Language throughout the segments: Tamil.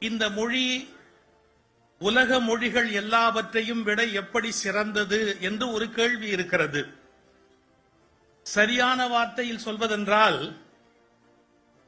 இந்த மொழி உலக மொழிகள் எல்லாவற்றையும் விட எப்படி சிறந்தது என்று ஒரு கேள்வி இருக்கிறது. சரியான வார்த்தையில் சொல்வதென்றால்,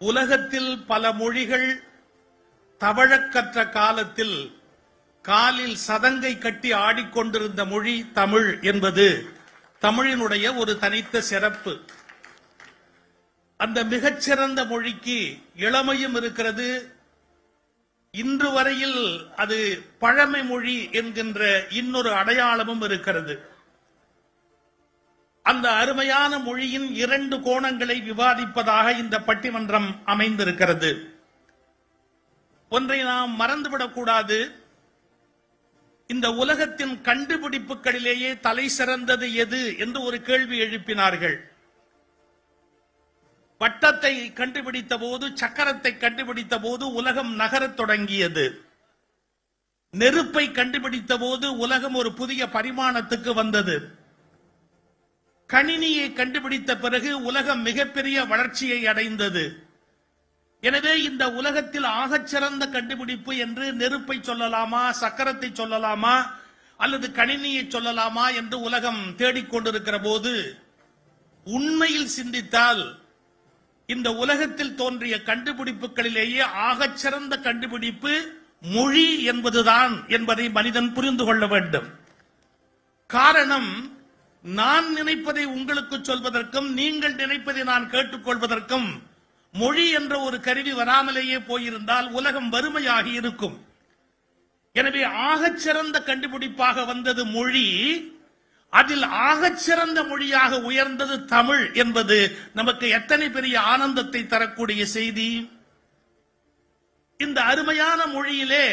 உலகத்தில் பல மொழிகள் தவழக்கற்ற காலத்தில் காலில் சதங்கை கட்டி ஆடிக்கொண்டிருந்த மொழி தமிழ் என்பது தமிழினுடைய ஒரு தனித்த சிறப்பு. அந்த மிகச்சிறந்த மொழிக்கு இளமையும் இருக்கிறது. இன்று வரையில் அது பழமை மொழி என்கின்ற இன்னொரு அடையாளமும் இருக்கிறது. அந்த அருமையான மொழியின் இரண்டு கோணங்களை விவாதிப்பதாக இந்த பட்டிமன்றம் அமைந்திருக்கிறது. ஒன்றை நாம் மறந்துவிடக்கூடாது. இந்த உலகத்தின் கண்டுபிடிப்புகளிலேயே தலை சிறந்தது எது என்று ஒரு கேள்வி எழுப்பினார்கள். வட்டத்தை கண்டுபிடித்த போது, சக்கரத்தை கண்டுபிடித்த போது உலகம் நகரத் தொடங்கியது. நெருப்பை கண்டுபிடித்த போது உலகம் ஒரு புதிய பரிமாணத்துக்கு வந்தது. கணினியை கண்டுபிடித்த பிறகு உலகம் மிகப்பெரிய வளர்ச்சியை அடைந்தது. எனவே இந்த உலகத்தில் ஆகச்சிறந்த கண்டுபிடிப்பு என்று நெருப்பை சொல்லலாமா, சக்கரத்தை சொல்லலாமா, அல்லது கணினியை சொல்லலாமா என்று உலகம் தேடிக்கொண்டிருக்கிற போது, உண்மையில் சிந்தித்தால் இந்த உலகத்தில் தோன்றிய கண்டுபிடிப்புகளிலேயே ஆகச்சிறந்த கண்டுபிடிப்பு மொழி என்பதுதான் என்பதை மனிதன் புரிந்து கொள்ள வேண்டும். காரணம், நான் நினைப்பதை உங்களுக்கு சொல்வதற்கும் நீங்கள் நினைப்பதை நான் கேட்டுக்கொள்வதற்கும் மொழி என்ற ஒரு கருவி வராமலேயே போயிருந்தால் உலகம் வறுமையாகி இருக்கும். எனவே ஆகச்சிறந்த கண்டுபிடிப்பாக வந்தது மொழி. அதில் ஆகச்சிறந்த மொழியாக உயர்ந்தது தமிழ் என்பது நமக்கு எத்தனை பெரிய ஆனந்தத்தை தரக்கூடிய செய்தி. இந்த அருமையான மொழியிலே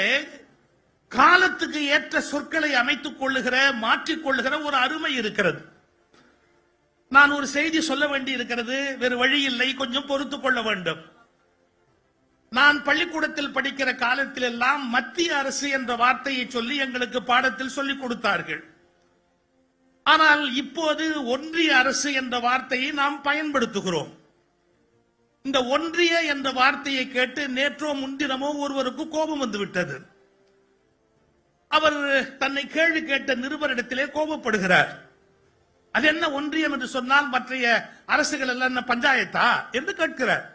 காலத்துக்கு ஏற்ற சொற்களை அமைத்துக் கொள்ளுகிற, மாற்றிக்கொள்ளுகிற ஒரு அருமை இருக்கிறது. நான் ஒரு செய்தி சொல்ல வேண்டி இருக்கிறது, வேறு வழி இல்லை, கொஞ்சம் பொறுத்துக் கொள்ள வேண்டும். நான் பள்ளிக்கூடத்தில் படிக்கிற காலத்தில் எல்லாம் மத்திய அரசு என்ற வார்த்தையை சொல்லி எங்களுக்கு பாடத்தில் சொல்லிக் கொடுத்தார்கள். ஆனால் இப்போது ஒன்றிய அரசு என்ற வார்த்தையை நாம் பயன்படுத்துகிறோம். இந்த ஒன்றிய என்ற வார்த்தையை கேட்டு நேற்றோ முன்தினமோ ஒருவருக்கு கோபம் வந்துவிட்டது. அவர் தன்னை கேள்வி கேட்ட நிருபரிடத்திலே கோபப்படுகிறார். அது என்ன ஒன்றியம் என்று சொன்னால் மற்றைய அரசுகள் எல்லாம் என்ன பஞ்சாயத்தா என்று கேட்கிறார்.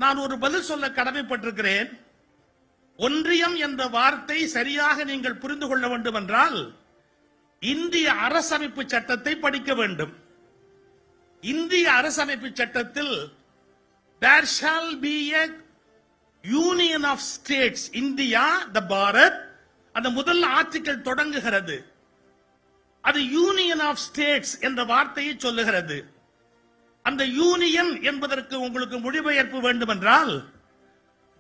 நான் ஒரு பதில் சொல்ல கடமைப்பட்டிருக்கிறேன். ஒன்றியம் என்ற வார்த்தை சரியாக நீங்கள் புரிந்து கொள்ள வேண்டும் என்றால் இந்திய அரசமைப்பு சட்டத்தை படிக்க வேண்டும். இந்திய அரசமைப்பு சட்டத்தில் there shall be a union of states, India, the Bharat, அந்த முதல் ஆர்டிகிள் தொடங்குகிறது. அது யூனியன் ஆஃப் ஸ்டேட்ஸ் என்ற வார்த்தையை சொல்லுகிறது. அந்த யூனியன் என்பதற்கு உங்களுக்கு மொழிபெயர்ப்பு வேண்டும் என்றால்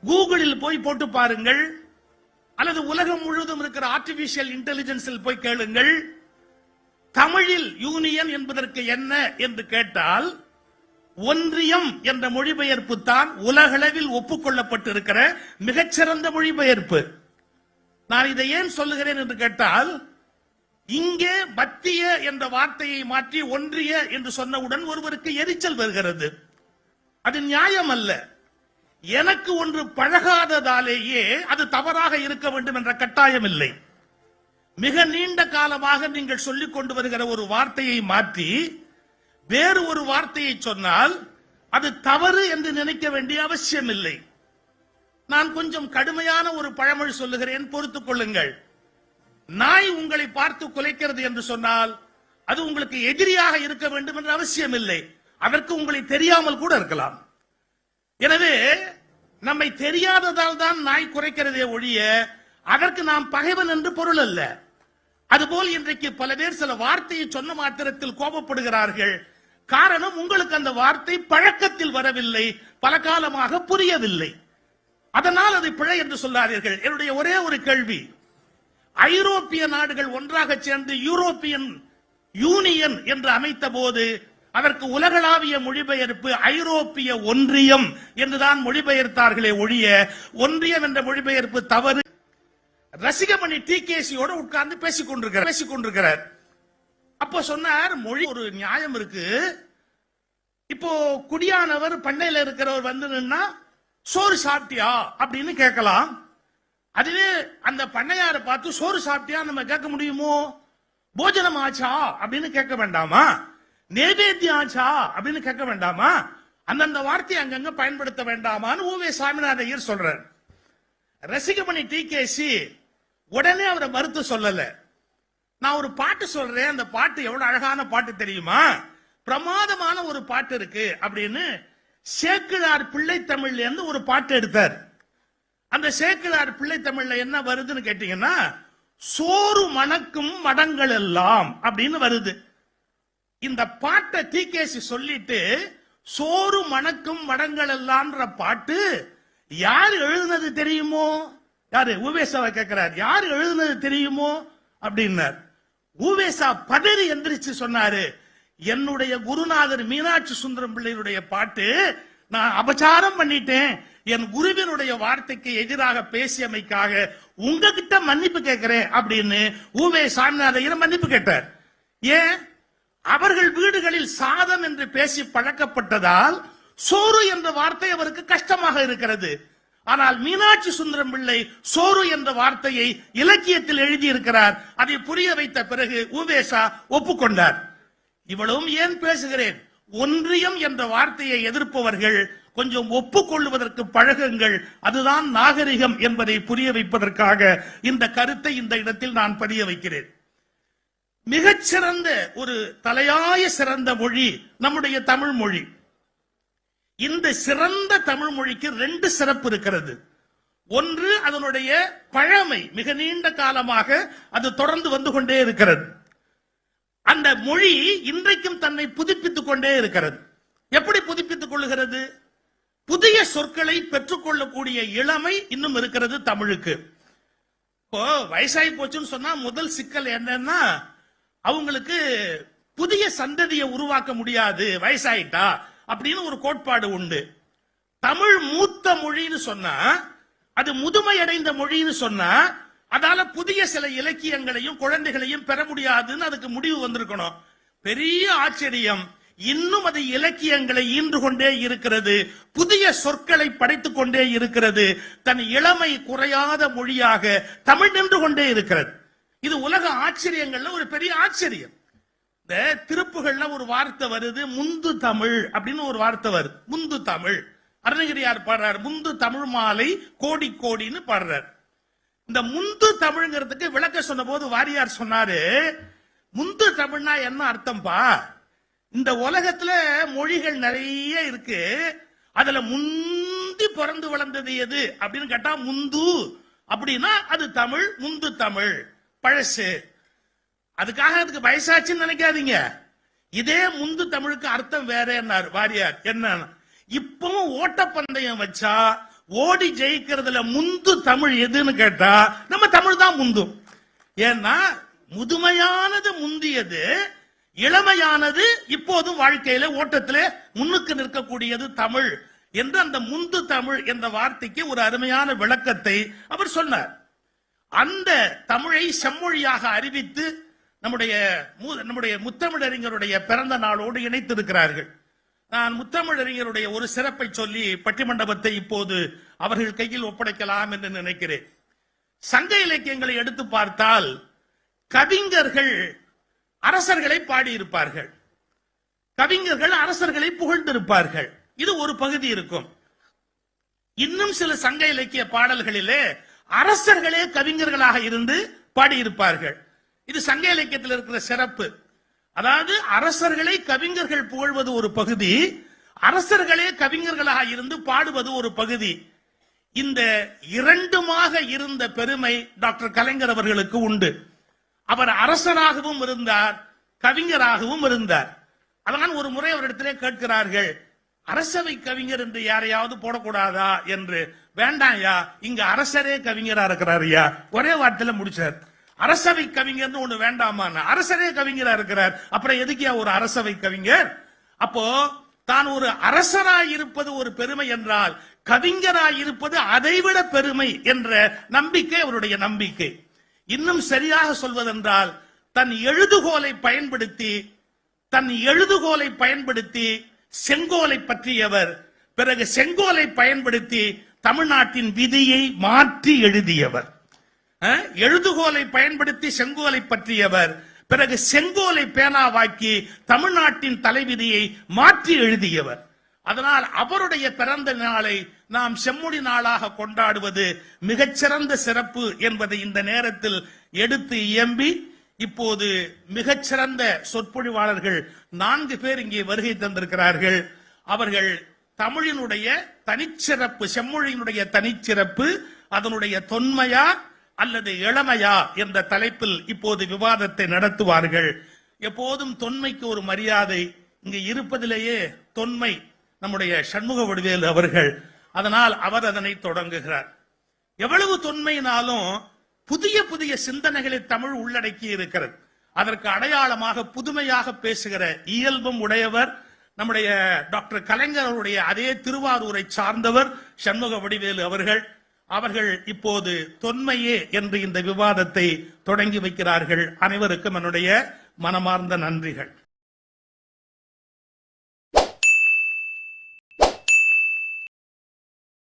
கூகுளில் போய் போட்டு பாருங்கள், அல்லது உலகம் முழுவதும் இருக்கிற ஆர்டிபிஷியல் இன்டெலிஜென்ஸில் போய் கேளுங்கள். தமிழில் யூனியன் என்பதற்கு என்ன என்று கேட்டால் ஒன்றியம் என்ற மொழிபெயர்ப்பு தான் உலகளவில் ஒப்புக்கொள்ளப்பட்டிருக்கிற மிகச்சிறந்த மொழிபெயர்ப்பு. நான் இதை ஏன் சொல்லுகிறேன் என்று கேட்டால், இங்கே மத்திய என்ற வார்த்தையை மாற்றி ஒன்றிய என்று சொன்னவுடன் ஒருவருக்கு எரிச்சல் வருகிறது. அது நியாயம் அல்ல. எனக்கு ஒன்று பழகாததாலேயே அது தவறாக இருக்க வேண்டும் என்ற கட்டாயம் இல்லை. மிக நீண்ட காலமாக நீங்கள் சொல்லிக் கொண்டு வருகிற ஒரு வார்த்தையை மாற்றி வேறு ஒரு வார்த்தையை சொன்னால் அது தவறு என்று நினைக்க வேண்டிய அவசியம் இல்லை. நான் கொஞ்சம் கடுமையான ஒரு பழமொழி சொல்லுகிறேன், பொறுத்துக் கொள்ளுங்கள். நாய் உங்களை பார்த்து குலைக்கிறது என்று சொன்னால் அது உங்களுக்கு எதிரியாக இருக்க வேண்டும் என்ற அவசியம் இல்லை. அதற்கு உங்களை தெரியாமல் கூட இருக்கலாம். எனவே நம்மை தெரியாததால் தான் நாய் குறைக்கிறதே ஒழிய அதற்கு நாம் பகைவன் என்று பொருள் அல்ல. அதுபோல் இன்றைக்கு பல பேர் சில வார்த்தையை சொன்ன மாத்திரத்தில் கோபப்படுகிறார்கள். காரணம், உங்களுக்கு அந்த வார்த்தை பழக்கத்தில் வரவில்லை, பல காலமாக புரியவில்லை. அதனால் அது பிழை என்று சொல்லாதீர்கள். என்னுடைய ஒரே ஒரு கேள்வி, ஐரோப்பிய நாடுகள் ஒன்றாக சேர்ந்து யூரோப்பியன் யூனியன் என்று அமைத்த போது அதற்கு உலகளாவிய மொழிபெயர்ப்பு ஐரோப்பிய ஒன்றியம் என்றுதான் மொழிபெயர்த்தார்களே ஒழிய ஒன்றியம் என்ற மொழிபெயர்ப்பு தவறு. ரசிகமணி டிகேசியோட உட்கார்ந்து பேசிக் கொண்டிருக்கிறார். அப்போ சொன்னார், மொழி ஒரு நியாயம் இருக்கு. இப்போ குடியானவர் பண்ணையில இருக்கிறவர் வந்து நின்னா சோறு சாப்பிட்டியா அப்படின்னு கேட்கலாம். அதுவே அந்த பண்ணையாரை பார்த்து சோறு சாப்பிட்டியா நம்ம கேட்க முடியுமோ? போஜனம் ஆச்சா அப்படின்னு கேட்க வேண்டாமா? நைவேத்தியம் ஆச்சா அப்படின்னு கேட்க வேண்டாமா? அந்தந்த வார்த்தையை அங்கங்க பயன்படுத்த வேண்டாமான்னு ஊவே சாமிநாத ஐயர் சொல்றார். ரசிகமணி டிகேசி உடனே அவரை மறுத்து சொல்லல. நான் ஒரு பாட்டு சொல்றேன், அந்த பாட்டு எவ்வளவு அழகான பாட்டு தெரியுமா, பிரமாதமான ஒரு பாட்டு இருக்கு அப்படின்னு சேக்கிழார் பிள்ளை தமிழ்ல இருந்து ஒரு பாட்டு எடுத்தார். அந்த சேக்கிழார் பிள்ளை தமிழ்ல என்ன வருதுன்னு கேட்டீங்கன்னா, சோறு மணக்கும் மடங்கள் எல்லாம் அப்படின்னு வருது. இந்த பாட்டை டிகேசி சொல்லிட்டு சோறு மணக்கும் மடங்கள் எல்லாம்ன்ற பாட்டு யார் எழுதுனது தெரியுமோ? யாரு? ஊவேசாவை கேட்கிறார். யார் எழுதுனது தெரியுமோ அப்படின்னார். ஊவேசா பதறி எந்திரிச்சு சொன்னாரு, என்னுடைய குருநாதர் மீனாட்சி சுந்தரம் பிள்ளையுடைய பாட்டு, நான் அபச்சாரம் பண்ணிட்டேன், என் குருவினுடைய வார்த்தைக்கு எதிராக பேசியமைக்காக உங்ககிட்ட மன்னிப்பு கேட்கிறேன் அப்படின்னு ஊவே சாமிநாதையர் மன்னிப்பு கேட்டார். ஏன்? அவர்கள் வீடுகளில் சாதம் என்று பேசி பழக்கப்பட்டதால் சோறு என்ற வார்த்தை அவருக்கு கஷ்டமாக இருக்கிறது. ஆனால் மீனாட்சி சுந்தரம் பிள்ளை சோறு என்ற வார்த்தையை இலக்கியத்தில் எழுதியிருக்கிறார். அதை புரிய வைத்த பிறகு ஊவேசா ஒப்புக்கொண்டார். இவ்வளவும் ஏன் பேசுகிறேன்? ஒன்றியம் என்ற வார்த்தையை எதிர்ப்பவர்கள் கொஞ்சம் ஒப்புக்கொள்வதற்கு பழகுங்கள், அதுதான் நாகரிகம் என்பதை புரிய வைப்பதற்காக இந்த கருத்தை இந்த இடத்தில் நான் பதிய வைக்கிறேன். மிகச்சிறந்த ஒரு தலையாய சிறந்த மொழி நம்முடைய தமிழ் மொழி. இந்த சிறந்த தமிழ் மொழிக்கு ரெண்டு சிறப்பு இருக்கிறது. ஒன்று, அதனுடைய பழமை, மிக நீண்ட காலமாக அது தொடர்ந்து வந்து கொண்டே இருக்கிறது. அந்த மொழி இன்றைக்கும் தன்னை புதுப்பித்துக் கொண்டே இருக்கிறது. எப்படி புதுப்பித்துக் கொள்ளுகிறது? புதிய சொற்களை பெற்றுக்கொள்ளக்கூடிய இளமை இன்னும் இருக்கிறது தமிழுக்கு. இப்போ வயசாகி போச்சுன்னு சொன்னா முதல் சிக்கல் என்னன்னா, அவங்களுக்கு புதிய சந்ததியை உருவாக்க முடியாது வயசாயிட்டா அப்படின்னு ஒரு கோட்பாடு உண்டு. தமிழ் மூத்த மொழின்னு சொன்னா, அது முதுமை அடைந்த மொழின்னு சொன்னா, அதால புதிய சில இலக்கியங்களையும் குழந்தைகளையும் பெற முடியாதுன்னு அதுக்கு முடிவு வந்திருக்கணும். பெரிய ஆச்சரியம், இன்னும் அது இலக்கியங்களை ஈன்று கொண்டே இருக்கிறது, புதிய சொற்களை படைத்துக் கொண்டே இருக்கிறது, தன் இளமை குறையாத மொழியாக தமிழ் நின்று கொண்டே இருக்கிறது. இது உலக ஆச்சரியங்கள்ல ஒரு பெரிய ஆச்சரியம். இந்த திருப்புகள்ல ஒரு வார்த்தை வருது, முந்து தமிழ் அப்படின்னு ஒரு வார்த்தை வருது. முந்து தமிழ் அருணகிரியார் பாடுறார், முந்து தமிழ் மாலை கோடி கோடின்னு பாடுறார். இந்த முந்து தமிழ்ங்கிறதுக்கு விளக்க சொன்ன போது வாரியார் சொன்னாரு, முந்து தமிழ்னா என்ன அர்த்தம்பா? இந்த உலகத்துல மொழிகள் நிறைய இருக்கு, அதுல முந்தி பிறந்து வளர்ந்தது எது அப்படின்னு கேட்டா முந்து அப்படின்னா அது தமிழ். முந்து தமிழ் பழசு, அதுக்காக அதுக்கு வயசாச்சுன்னு நினைக்காதீங்க. இதே முந்து தமிழுக்கு அர்த்தம் வேற என்னார் வாரியார். என்ன? இப்பவும் ஓட்டப்பந்தயம் வச்சா ஓடி ஜெயிக்கிறதுல முந்து தமிழ் எதுன்னு கேட்டா நம்ம தமிழ் தான் முந்தும். ஏன்னா முதுமையானது முந்தியது, இளமையானது இப்போதும் வாழ்க்கையில ஓட்டத்திலே முன்னுக்கு நிற்கக்கூடியது தமிழ் என்று அந்த முந்து தமிழ் என்ற வார்த்தைக்கு ஒரு அருமையான விளக்கத்தை அவர் சொன்னார். அந்த தமிழை செம்மொழியாக அறிவித்து நம்முடைய முத்தமிழறிஞருடைய பிறந்த நாளோடு இணைத்திருக்கிறார்கள். நான் முத்தமிழறிஞருடைய ஒரு சிறப்பை சொல்லி பட்டிமண்டபத்தை இப்போது அவர்கள் கையில் ஒப்படைக்கலாம் என்று நினைக்கிறேன். சங்க இலக்கியங்களை எடுத்து பார்த்தால் கவிஞர்கள் அரசர்களை பாடியிருப்பார்கள், கவிஞர்கள் அரசர்களை புகழ்ந்திருப்பார்கள். இது ஒரு பகுதி இருக்கும். இன்னும் சில சங்க இலக்கிய பாடல்களிலே அரசர்களே கவிஞர்களாக இருந்து பாடியிருப்பார்கள். இது சங்க இலக்கியத்தில் இருக்கிற சிறப்பு. அதாவது அரசர்களை கவிஞர்கள் புகழ்வது ஒரு பகுதி, அரசர்களே கவிஞர்களாக இருந்து பாடுவது ஒரு பகுதி. இந்த இரண்டுமாக இருந்த பெருமை டாக்டர் கலைஞர் அவர்களுக்கு உண்டு. அவர் அரசனாகவும் இருந்தார், கவிஞராகவும் இருந்தார். அதனால் ஒரு முறை அவரிடத்திலே கேட்கிறார்கள், அரசவை கவிஞர் என்று யாரையாவது போடக்கூடாதா என்று. வேண்டாம் ஐயா, இங்க அரசரே கவிஞரா இருக்கிறார் ஐயா. ஒரே வார்த்தையில முடிச்சார். அரசவை கவிஞர்னு ஒண்ணு வேண்டாமா, அரசரே கவிஞரா இருக்கிறார், அப்புறம் எதுக்கியா ஒரு அரசவை கவிஞர்? அப்போ தான் ஒரு அரசராய் இருப்பது ஒரு பெருமை என்றால் கவிஞராய் இருப்பது அதைவிட பெருமை என்ற நம்பிக்கை அவருடைய நம்பிக்கை. இன்னும் சரியாக சொல்வதென்றால் தன் எழுதுகோலை பயன்படுத்தி செங்கோலை பற்றியவர் பிறகு செங்கோலை பயன்படுத்தி தமிழ்நாட்டின் விதியை மாற்றி எழுதியவர். எழுதுகோலை பயன்படுத்தி செங்கோலை பற்றியவர். பிறகு செங்கோலை பேனாவாக்கி தமிழ்நாட்டின் தலைவிதியை மாற்றி எழுதியவர். அதனால் அவருடைய பிறந்த நாளை நாம் செம்மொழி நாளாக கொண்டாடுவது மிகச்சிறந்த சிறப்பு என்பதை இந்த நேரத்தில் எடுத்து இயம்பி, இப்போது மிகச்சிறந்த சொற்பொழிவாளர்கள் 4 பேர் இங்கே வருகை தந்திருக்கிறார்கள். அவர்கள் தமிழினுடைய தனிச்சிறப்பு, செம்மொழியினுடைய தனிச்சிறப்பு, அதனுடைய தொன்மையா அல்லது இளமையா என்ற தலைப்பில் இப்போது விவாதத்தை நடத்துவார்கள். எப்போதும் தொன்மைக்கு ஒரு மரியாதை, இங்கு இருப்பதிலேயே தொன்மை நம்முடைய சண்முக வடிவேலு அவர்கள். அதனால் அவர் அதனை தொடங்குகிறார். எவ்வளவு தொன்மையினாலும் புதிய புதிய சிந்தனைகளை தமிழ் உள்ளடக்கி இருக்கிறது. அதற்கு அடையாளமாக புதுமையாக பேசுகிற இயல்பும் உடையவர் நம்முடைய டாக்டர் கலைஞர் அவருடைய அதே திருவாரூரை சார்ந்தவர் சண்முக வடிவேலு அவர்கள். அவர்கள் இப்போது தொன்மையே என்று இந்த விவாதத்தை தொடங்கி வைக்கிறார்கள். அனைவருக்கும் என்னுடைய மனமார்ந்த நன்றிகள்.